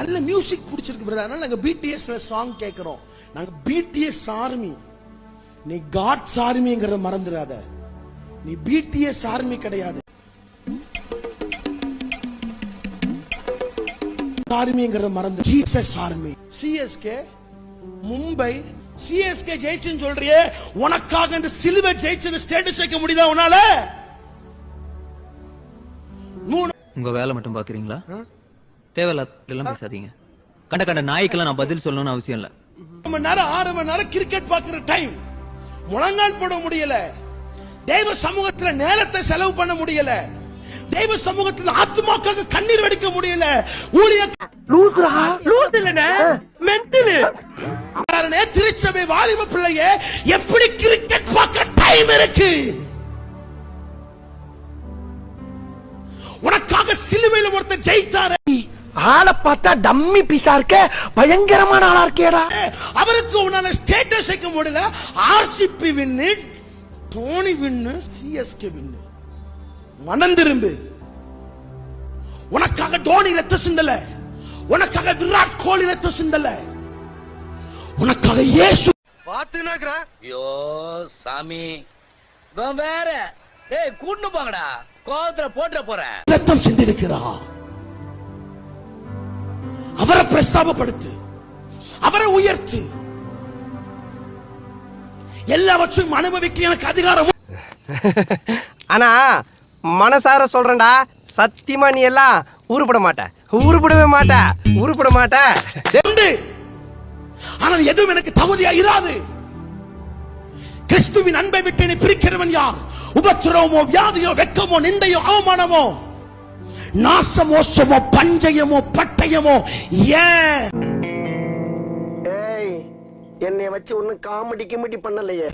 நல்ல மியூசிக் பிடிச்சிருக்கு பிரதர், அதனால நாங்க பிடிஎஸ்ல சாங் கேட்கிறோம். நாங்க பிடிஎஸ் ஆர்மி. நீ காட்ஸ் ஆர்மிங்கறத மறந்துடாத. நீ பிடிஎஸ் ஆர்மி கிடையாது. ஆர்மிங்கறத மறந்து Jesus army. CSK Mumbai CSK ஜெயிச்சுன்னு சொல்றியே, உனக்காக இந்த சிலுவை ஜெயிச்சது ஸ்டேட்டஸ் வைக்க முடியுதா உன்னால? உங்க வேலை மட்டும் பாக்குறீங்களா? தேவையில்லாம் பேசாதீங்க. கண்ட கண்ட நாய்க்கெல்லாம் நான் பதில் சொல்லணும்னு அவசியம் இல்ல. 6 மணி நேரம் 6 மணி நேரம் கிரிக்கெட் பாக்குற டைம், முழங்கால் போட முடியல. தெய்வ சமூகத்துல நேரத்தை செலவு பண்ண முடியல. தெய்வ சமூகத்துல ஆத்மாக்காக கண்ணீர் வடிக்க முடியல. திருச்சபை வாலிப பிள்ளைய எப்படி கிரிக்கெட் பார்க்க டைம் இருக்கு? உனக்காக சிலுவையில் ஒருத்தர் ஜெயித்தாரு. ஆளை பார்த்தா டம்மி பீஸா இருக்க, பயங்கரமான ஆளா இருக்கேடா. அவருக்கு உன்னால ஸ்டேட்டஸ் வைக்க முடியல. ஆர்சிபி வின்னு, தோனி வின்னு, சிஎஸ்கே வின்னு. மனம் திரும்பு. உனக்காக தோனி ரத்த சிந்தல, உனக்காக விராட் கோலி ரத்த சிந்தல, உனக்காக இயேசு பாத்துனாக்குற. ஐயோ சாமி, வேற ஏய் கூட்டு போங்கடா, கோவத்துல போட்டுற போறேன். ரத்தம் சிந்திருக்கிறா. அவரை பிரஸ்தாபப்படுத்து, அவரை உயர்த்து. எல்லாவற்றையும் அனுபவிக்க எனக்கு அதிகாரம். ஆனா மனசார சொல்றேன்டா, சத்தியமா நீ எல்லாம் உருப்பட மாட்ட, உருப்படவே மாட்ட, உருப்பட மாட்ட. ஆனால் எதுவும் எனக்கு தகுதியா இராது. கிறிஸ்துவின் அன்பை விட்டு என்னை பிரிக்கிறவன் யார்? உபத்திரவமோ, வியாதியோ, வெக்கமோ, நிந்தையோ, அவமானமோ, நாசமோசமோ, பஞ்சயமோ, பட்டயமோ. ஏன் என்னை வச்சு ஒன்னும் காமெடி கிமெடி பண்ணலையே.